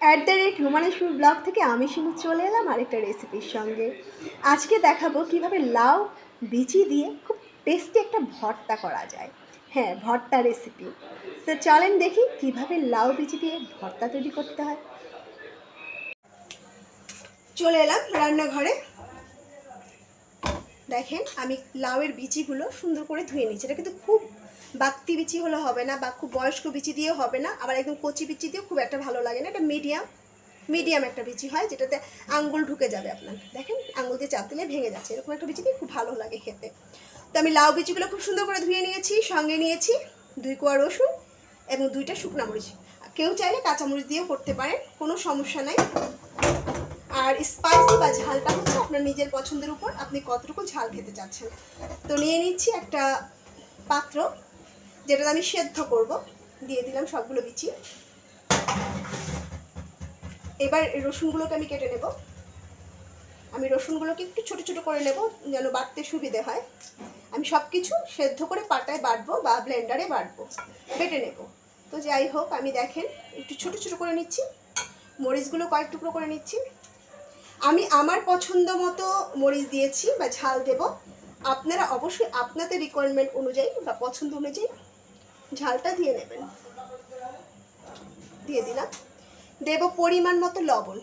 @রুমানাশুর blog থেকে আমি শিমু চলে এলাম আরেকটা রেসিপির সঙ্গে। আজকে দেখাবো কিভাবে লাউ বিচি দিয়ে খুব টেস্টি একটা ভর্তা করা যায়। হ্যাঁ, ভর্তা রেসিপি। তো চলেন দেখি কিভাবে লাউ বিচি দিয়ে ভর্তা তৈরি করতে হয়। চলে এলাম রান্নাঘরে। দেখেন আমি লাউয়ের বিচিগুলো সুন্দর করে ধুয়ে নিচ্ছি। এটা কিন্তু খুব বাত্তি বিচি হলে হবে না, বা খুব বয়স্ক বিচি দিয়েও হবে না, আবার একদম কচি বিচি দিয়েও খুব একটা ভালো লাগে না। এটা মিডিয়াম একটা বিচি হয়, যেটাতে আঙ্গুল ঢুকে যাবে আপনার। দেখেন আঙ্গুল দিয়ে চাপ দিলে ভেঙে যাচ্ছে, এরকম একটা বিচি দিয়ে খুব ভালো লাগে খেতে। তো আমি লাউ বিচিগুলো খুব সুন্দর করে ধুয়ে নিয়েছি। সঙ্গে নিয়েছি 2 কোয়া রসুন এবং 2টা শুকনো মরিচ। কেউ চাইলে কাঁচামরিচ দিয়েও করতে পারেন, কোনো সমস্যা নাই। আর স্পাইসি বা ঝালটা হচ্ছে আপনার নিজের পছন্দের উপর, আপনি কতটুকু ঝাল খেতে চাচ্ছেন। তো নিয়ে নিচ্ছি একটা পাত্র, যেটা আমি সেদ্ধ করব। দিয়ে দিলাম সবগুলো বিচি। এবার রসুনগুলোকে আমি কেটে নেব। আমি রসুনগুলোকে একটু ছোটো ছোটো করে নেব, যেন বাটতে সুবিধে হয়। আমি সব কিছু সেদ্ধ করে পাটায় বাটবো বা ব্লেন্ডারে বাটবো, বেটে নেব। তো যাই হোক, আমি দেখেন একটু ছোটো ছোটো করে নিচ্ছি। মরিচগুলো কয়েক টুকরো করে নিচ্ছি। আমি আমার পছন্দ মতো মরিচ দিয়েছি বা ঝাল দেব। আপনারা অবশ্যই আপনাদের রিকোয়ারমেন্ট অনুযায়ী বা পছন্দ অনুযায়ী ঝালটা দিয়ে নেবেন। দিয়ে দিলাম। দেব পরিমাণ মতো লবণ।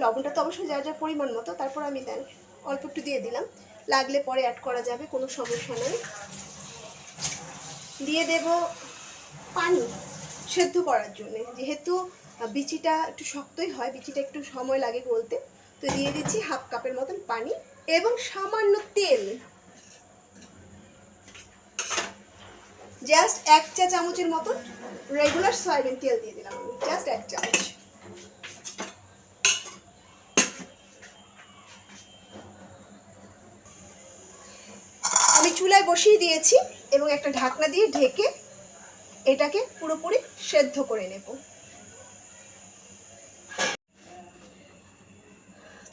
লবণটা তো অবশ্যই যার যার পরিমাণ মতো, তারপর আমি দেন অল্প একটু দিয়ে দিলাম, লাগলে পরে অ্যাড করা যাবে, কোনো সমস্যা নেই। দিয়ে দেব পানি সেদ্ধ করার জন্য, যেহেতু বিচিটা একটু শক্তই হয়, বিচিটা একটু সময় লাগে গলতে। তো দিয়ে দিচ্ছি 1/2 কাপের মতন পানি এবং সামান্য তেল, জাস্ট 1 চা চামচের মতন রেগুলার সয়াবিন তেল দিয়ে দিলাম আমি, জাস্ট 1 চামচ। আমি চুলায় বসিয়ে দিয়েছি এবং একটা ঢাকনা দিয়ে ঢেকে এটাকে পুরোপুরি সেদ্ধ করে নেব।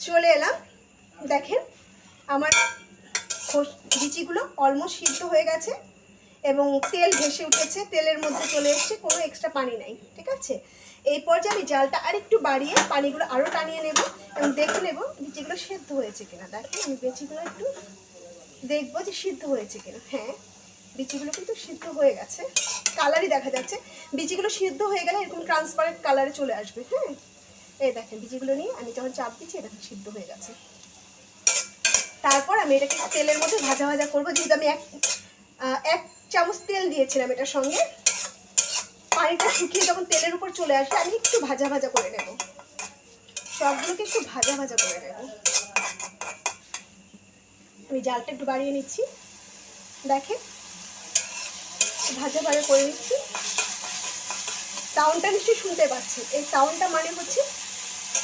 চলে এলাম, দেখেন আমার বিচিগুলো অলমোস্ট সিদ্ধ হয়ে গেছে এবং তেল ভেসে উঠেছে, তেলের মধ্যে চলে এসছে, কোনো এক্সট্রা পানি নাই। ঠিক আছে, এই পর্যায়ে আমি জালটা আরেকটু বাড়িয়ে পানিগুলো আরও টানিয়ে নেব এবং দেখে নেব বিচিগুলো সেদ্ধ হয়েছে কিনা। দেখেন আমি বিচিগুলো একটু দেখবো যে সিদ্ধ হয়েছে কিনা। হ্যাঁ, বিচিগুলো কিন্তু সিদ্ধ হয়ে গেছে, কালারই দেখা যাচ্ছে। বিচিগুলো সিদ্ধ হয়ে গেলে এরকম ট্রান্সপারেন্ট কালারে চলে আসবে। হ্যাঁ, এই দেখেন বিচিগুলো নিয়ে আমি যখন চাপ দিচ্ছি, এটা সিদ্ধ হয়ে গেছে। তারপর আমি এটাকে তেলের মধ্যে ভাজা ভাজা করবো। যেহেতু আমি এক চামচ তেল দিয়েছিলাম এটার সঙ্গে, পানিটা শুকিয়ে যখন তেলের উপর চলে আসবে, আমি একটু ভাজা ভাজা করে নেব, সবগুলোকে একটু ভাজা ভাজা করে নেব। আমি জালটা একটু বাড়িয়ে নিচ্ছি, দেখেন ভাজা ভাজা করে নিচ্ছি। সাউন্ডটা নিশ্চয়ই শুনতে পাচ্ছি, এই সাউন্ডটা মানে হচ্ছে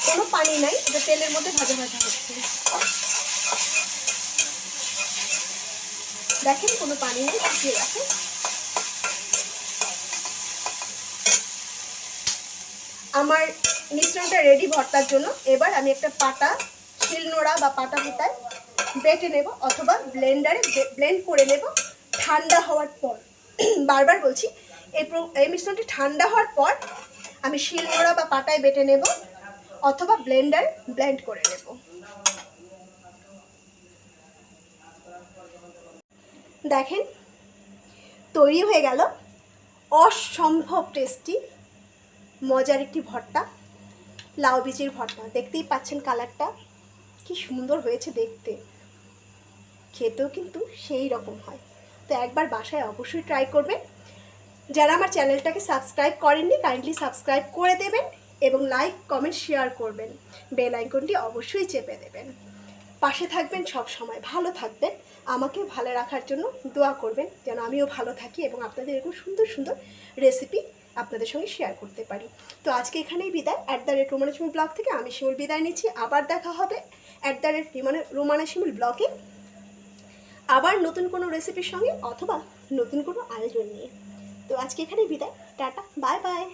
কোনো পানি নাই, এটা তেলের মধ্যে ভাজা ভাজা হচ্ছে। দেখেন কোনো পানি নেই, শুকিয়ে গেছে। আমার মিশ্রণটা রেডি ভর্তার জন্য। এবার আমি একটা পাটা, শিলনোড়া বা পাটা পিটায় বেটে নেব, অথবা ব্লেন্ডারে ব্লেন্ড করে নেব ঠান্ডা হওয়ার পর। বারবার বলছি, এই মিশ্রণটি ঠান্ডা হওয়ার পর আমি শিলনোড়া বা পাটায় বেটে নেব, অথবা ব্লেন্ডারে ব্লেন্ড করে নেব। দেখেন তৈরি হয়ে গেল অসম্ভব টেস্টি মজার একটি ভর্তা, লাউ বিচির ভর্তা। দেখতেই পাচ্ছেন কালারটা কি সুন্দর হয়েছে দেখতে, খেতেও কিন্তু সেই রকম হয়। তো একবার বাসায় অবশ্যই ট্রাই করবেন। যারা আমার চ্যানেলটাকে সাবস্ক্রাইব করেননি, কাইন্ডলি সাবস্ক্রাইব করে দেবেন এবং লাইক কমেন্ট শেয়ার করবেন, বেল আইকনটি অবশ্যই চেপে দেবেন। পাশে থাকবেন, সব সময় ভালো থাকবেন, আমাকে ভালো রাখার জন্য দোয়া করবেন, যেন আমিও ভালো থাকি এবং আপনাদের এরকম সুন্দর সুন্দর রেসিপি আপনাদের সঙ্গে শেয়ার করতে পারি। তো আজকে এখানেই বিদায়। @রুমানা শিমুল ব্লগ থেকে আমি শিমুল বিদায় নিচ্ছি। আবার দেখা হবে রুমানা শিমুল ব্লগে, আবার নতুন কোনো রেসিপির সঙ্গে অথবা নতুন কোনো আয়োজন নিয়ে। তো আজকে এখানেই বিদায়, টাটা, বাই বাই।